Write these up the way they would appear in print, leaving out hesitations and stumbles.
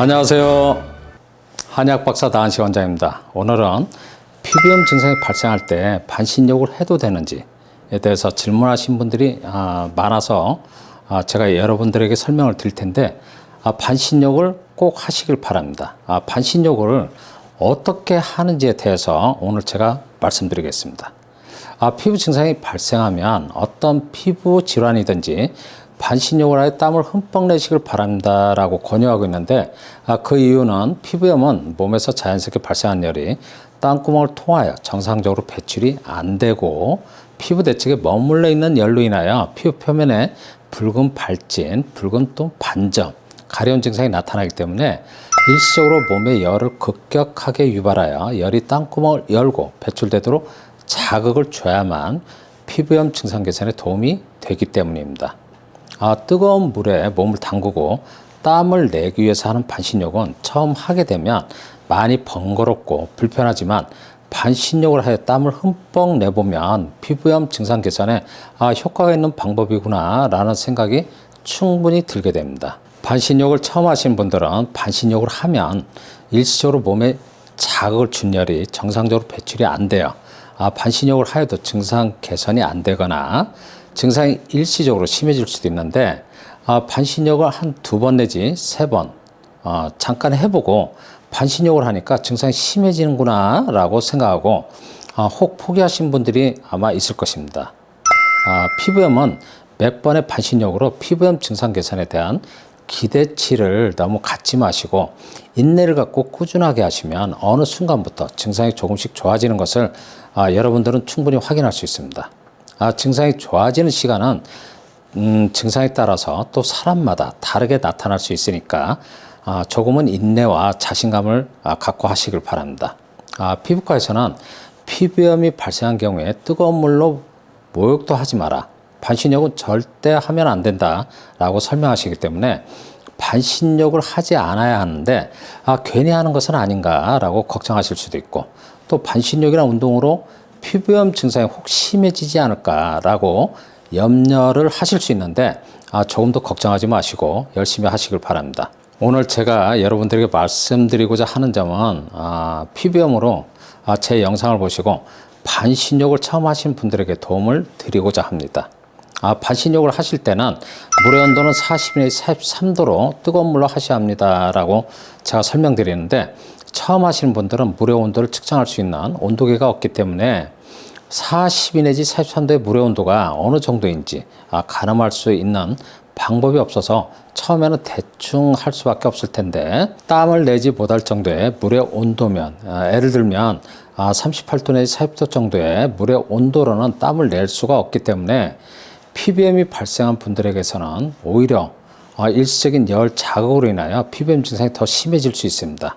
안녕하세요. 한의학박사 나한시 원장입니다. 오늘은 피부염 증상이 발생할 때 반신욕을 해도 되는지에 대해서 질문하신 분들이 많아서 제가 여러분들에게 설명을 드릴 텐데 반신욕을 꼭 하시길 바랍니다. 반신욕을 어떻게 하는지에 대해서 오늘 제가 말씀드리겠습니다. 피부 증상이 발생하면 어떤 피부 질환이든지 반신욕을 하여 땀을 흠뻑 내시길 바랍니다 라고 권유하고 있는데 그 이유는 피부염은 몸에서 자연스럽게 발생한 열이 땀구멍을 통하여 정상적으로 배출이 안 되고 피부 대측에 머물러 있는 열로 인하여 피부 표면에 붉은 발진, 붉은 또 반점, 가려운 증상이 나타나기 때문에 일시적으로 몸의 열을 급격하게 유발하여 열이 땀구멍을 열고 배출되도록 자극을 줘야만 피부염 증상 개선에 도움이 되기 때문입니다. 뜨거운 물에 몸을 담그고 땀을 내기 위해서 하는 반신욕은 처음 하게 되면 많이 번거롭고 불편하지만 반신욕을 하여 땀을 흠뻑 내보면 피부염 증상 개선에 효과가 있는 방법이구나 라는 생각이 충분히 들게 됩니다. 반신욕을 처음 하신 분들은 반신욕을 하면 일시적으로 몸에 자극을 준 열이 정상적으로 배출이 안 돼요. 반신욕을 하여도 증상 개선이 안 되거나 증상이 일시적으로 심해질 수도 있는데 반신욕을 한 2번 내지 3번 잠깐 해보고 반신욕을 하니까 증상이 심해지는구나 라고 생각하고 혹 포기하신 분들이 아마 있을 것입니다. 피부염은 몇 번의 반신욕으로 피부염 증상 개선에 대한 기대치를 너무 갖지 마시고 인내를 갖고 꾸준하게 하시면 어느 순간부터 증상이 조금씩 좋아지는 것을 여러분들은 충분히 확인할 수 있습니다. 증상이 좋아지는 시간은 증상에 따라서 또 사람마다 다르게 나타날 수 있으니까 조금은 인내와 자신감을 갖고 하시길 바랍니다. 피부과에서는 피부염이 발생한 경우에 뜨거운 물로 목욕도 하지 마라, 반신욕은 절대 하면 안 된다 라고 설명하시기 때문에 반신욕을 하지 않아야 하는데 괜히 하는 것은 아닌가 라고 걱정하실 수도 있고, 또 반신욕이나 운동으로 피부염 증상이 혹 심해지지 않을까 라고 염려를 하실 수 있는데 조금 더 걱정하지 마시고 열심히 하시길 바랍니다. 오늘 제가 여러분들에게 말씀드리고자 하는 점은 피부염으로 제 영상을 보시고 반신욕을 처음 하신 분들에게 도움을 드리고자 합니다. 반신욕을 하실 때는 물의 온도는 40에서 43도로 뜨거운 물로 하셔야 합니다 라고 제가 설명드리는데, 처음 하시는 분들은 물의 온도를 측정할 수 있는 온도계가 없기 때문에 42 내지 43도의 물의 온도가 어느 정도인지 가늠할 수 있는 방법이 없어서 처음에는 대충 할 수밖에 없을 텐데, 땀을 내지 못할 정도의 물의 온도면 예를 들면 38도 내지 40도 정도의 물의 온도로는 땀을 낼 수가 없기 때문에 피부염이 발생한 분들에게서는 오히려 일시적인 열 자극으로 인하여 피부염 증상이 더 심해질 수 있습니다.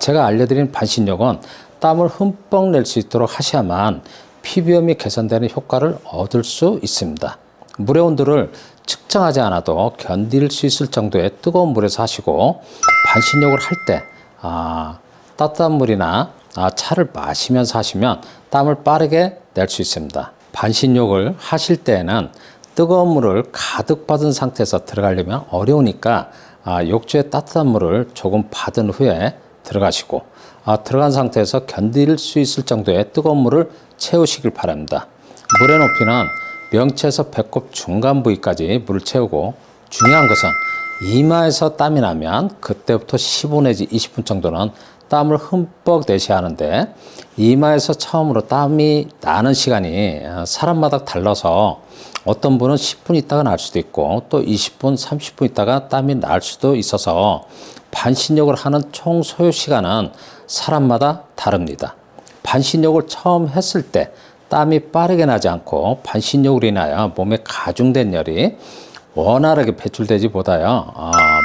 제가 알려드린 반신욕은 땀을 흠뻑 낼 수 있도록 하셔야만 피부염이 개선되는 효과를 얻을 수 있습니다. 물의 온도를 측정하지 않아도 견딜 수 있을 정도의 뜨거운 물에서 하시고, 반신욕을 할 때 따뜻한 물이나 차를 마시면서 하시면 땀을 빠르게 낼 수 있습니다. 반신욕을 하실 때에는 뜨거운 물을 가득 받은 상태에서 들어가려면 어려우니까 욕조에 따뜻한 물을 조금 받은 후에 들어가시고 들어간 상태에서 견딜 수 있을 정도의 뜨거운 물을 채우시길 바랍니다. 물의 높이는 명치에서 배꼽 중간 부위까지 물을 채우고, 중요한 것은 이마에서 땀이 나면 그때부터 15 내지 20분 정도는 땀을 흠뻑 내셔야 하는데, 이마에서 처음으로 땀이 나는 시간이 사람마다 달라서 어떤 분은 10분 있다가 날 수도 있고 또 20분, 30분 있다가 땀이 날 수도 있어서 반신욕을 하는 총 소요 시간은 사람마다 다릅니다. 반신욕을 처음 했을 때 땀이 빠르게 나지 않고 반신욕으로 인하여 몸에 가중된 열이 원활하게 배출되지 못하여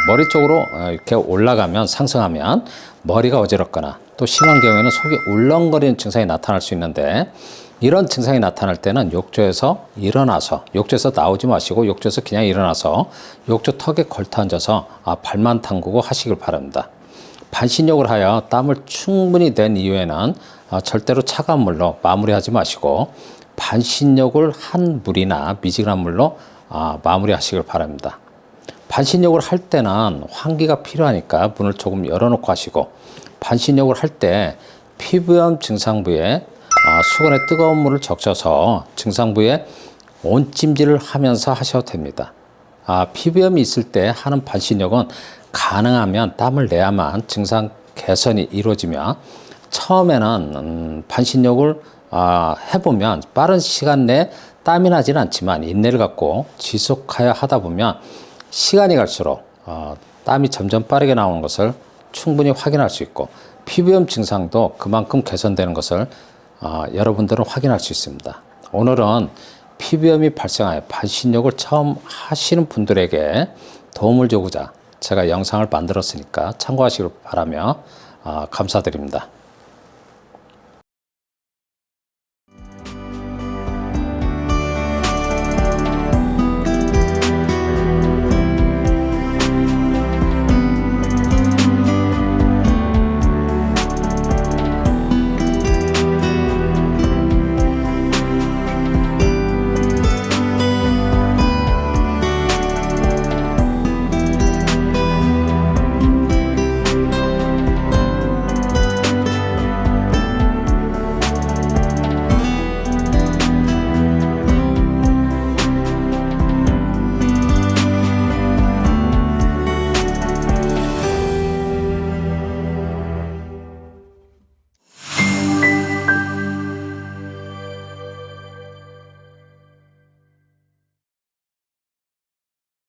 머리 쪽으로 이렇게 올라가면, 상승하면 머리가 어지럽거나 또 심한 경우에는 속이 울렁거리는 증상이 나타날 수 있는데, 이런 증상이 나타날 때는 욕조에서 일어나서, 욕조에서 나오지 마시고 욕조에서 그냥 일어나서 욕조 턱에 걸터 앉아서 발만 담그고 하시길 바랍니다. 반신욕을 하여 땀을 충분히 낸 이후에는 절대로 차가운 물로 마무리하지 마시고 반신욕을 한 물이나 미지근한 물로 마무리하시길 바랍니다. 반신욕을 할 때는 환기가 필요하니까 문을 조금 열어놓고 하시고, 반신욕을 할 때 피부염 증상부에 수건에 뜨거운 물을 적셔서 증상부에 온찜질을 하면서 하셔도 됩니다. 피부염이 있을 때 하는 반신욕은 가능하면 땀을 내야만 증상 개선이 이루어지며, 처음에는 반신욕을 해보면 빠른 시간 내에 땀이 나지는 않지만 인내를 갖고 지속하여 하다 보면 시간이 갈수록 땀이 점점 빠르게 나오는 것을 충분히 확인할 수 있고, 피부염 증상도 그만큼 개선되는 것을 여러분들은 확인할 수 있습니다. 오늘은 피부염이 발생하여 반신욕을 처음 하시는 분들에게 도움을 주고자 제가 영상을 만들었으니까 참고하시길 바라며 감사드립니다.